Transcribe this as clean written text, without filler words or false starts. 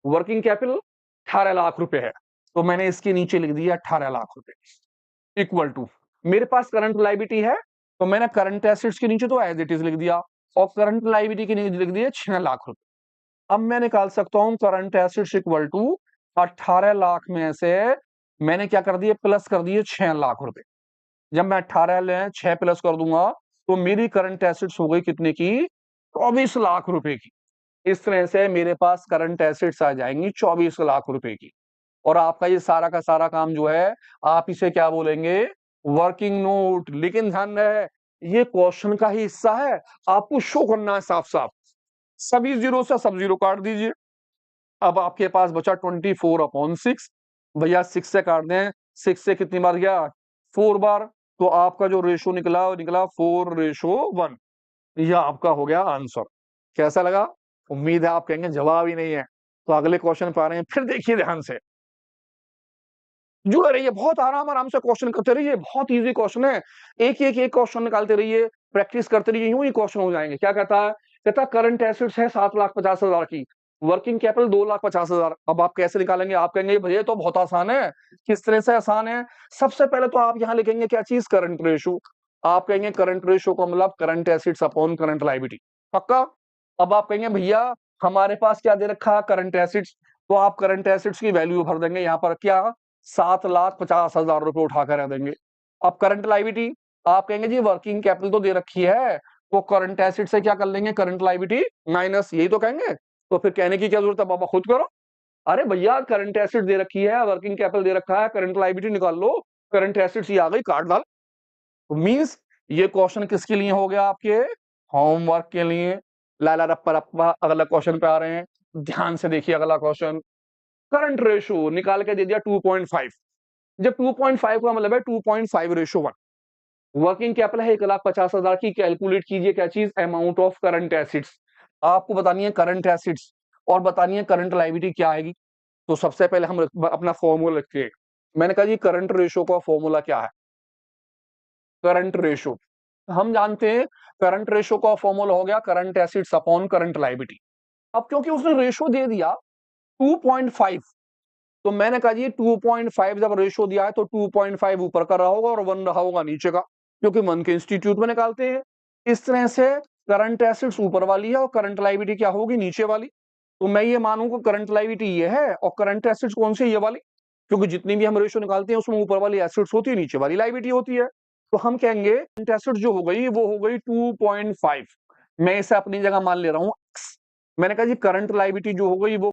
Working capital 18 lakh रुपए है, तो मैंने इसके नीचे लिख दिया 18 लाख रुपए इक्वल टू मेरे पास करंट लायबिलिटी है, तो मैंने करंट एसेट्स के नीचे तो एज इट इज लिख दिया और करंट लायबिलिटी के नीचे लिख दिया 6 लाख रुपए। अब मैं निकाल सकता हूं current assets equal to 18 lakh में से मैंने क्या कर दिया, प्लस कर दिए 6 लाख रुपए। जब मैं 18 ले 6 प्लस कर दूंगा तो मेरी करंट एसेट्स हो गई कितने की, 24 लाख रुपए की। इस तरह से मेरे पास करंट एसेट्स आ जाएंगी 24 लाख रुपए की। और आपका ये सारा का सारा काम जो है आप इसे क्या बोलेंगे, वर्किंग नोट। लेकिन ध्यान रहे ये क्वेश्चन का ही हिस्सा है, आपको शो करना है साफ साफ। सभी जीरो से सब जीरो काट दीजिए। अब आपके पास बचा 24/6। भैया 6 से काट दें, 6 से कितनी बार गया, 4 बार। तो आपका जो रेशो निकला वो निकला 4:1। यह आपका हो गया आंसर। कैसा लगा? उम्मीद है आप कहेंगे जवाब ही नहीं है। तो अगले क्वेश्चन पे आ रहे हैं, फिर देखिए ध्यान से, जुड़े रहिए, बहुत आराम आराम से क्वेश्चन करते रहिए, बहुत इजी क्वेश्चन है। एक क्वेश्चन निकालते रहिए, प्रैक्टिस करते रहिए, यूं ही क्वेश्चन हो जाएंगे। क्या कहता है, कहता करंट एसेट्स है 7,50,000 की, वर्किंग कैपिटल 2,50,000। अब आप कैसे निकालेंगे? आप कहेंगे भैया तो बहुत आसान है। किस तरह से आसान है? सबसे पहले तो आप यहाँ लिखेंगे क्या चीज, करंट रेशो। आप कहेंगे करंट रेशो का मतलब current assets upon current liability, पक्का। अब आप कहेंगे भैया हमारे पास क्या दे रखा है, करंट एसेट्स। तो आप करंट एसेट्स की वैल्यू भर देंगे यहाँ पर, क्या 7,50,000 रुपए उठा कर रख देंगे। अब करंट लायबिलिटी, आप कहेंगे जी वर्किंग कैपिटल तो दे रखी है, तो करंट एसेट से क्या कर लेंगे, करंट लायबिलिटी माइनस, यही तो कहेंगे। तो फिर कहने की क्या जरूरत है, बाबा खुद करो। अरे भैया करंट एसेट दे रखी है, वर्किंग कैपिटल दे रखा है, करंट लायबिलिटी निकाल लो, करंट एसेट्स ये आ गई, काट डाल। तो मींस ये क्वेश्चन किसके लिए हो गया, आपके होमवर्क के लिए। लाला रप्पा रप्पा अगला क्वेश्चन पे आ रहे हैं, ध्यान से देखिए अगला क्वेश्चन। करंट रेशो निकाल के दे दिया 2.5। जब 2.5 का मतलब है 2.5:1। वर्किंग कैपिटल है 1,50,000 की, कैलकुलेट कीजिए क्या चीज, अमाउंट ऑफ करंट एसिड्स। आपको बतानी है करंट एसिड्स और बतानी है करंट लायबिलिटी क्या आएगी। तो सबसे पहले हम अपना फॉर्मूला लिखते हैं। मैंने कहा जी करंट रेशो का फॉर्मूला क्या है, करंट रेशो हम जानते हैं, करंट रेशो का फॉर्मूला हो गया current assets upon current liability. अब क्योंकि उसने रेशो दे दिया 2.5, तो मैंने कहा जी 2.5 जब रेशो दिया है तो 2.5 ऊपर का रहा होगा और 1 रहा होगा नीचे का, क्योंकि 1 के इंस्टीट्यूट में निकालते हैं। इस तरह से करंट एसेट्स ऊपर वाली है और करंट लायबिलिटी क्या होगी, नीचे वाली। तो मैं ये मानूंगा करंट लायबिलिटी ये है और करंट एसेट्स कौन सी, ये वाली। क्योंकि जितनी भी हम रेशो निकालते हैं उसमें ऊपर वाली एसेट्स होती है, नीचे वाली लायबिलिटी होती है। तो हम कहेंगे करंट एसेट्स जो हो गई वो हो गई 2.5। मैं इसे अपनी जगह मान ले रहा हूं x। मैंने कहा जी करंट लायबिलिटी जो हो गई वो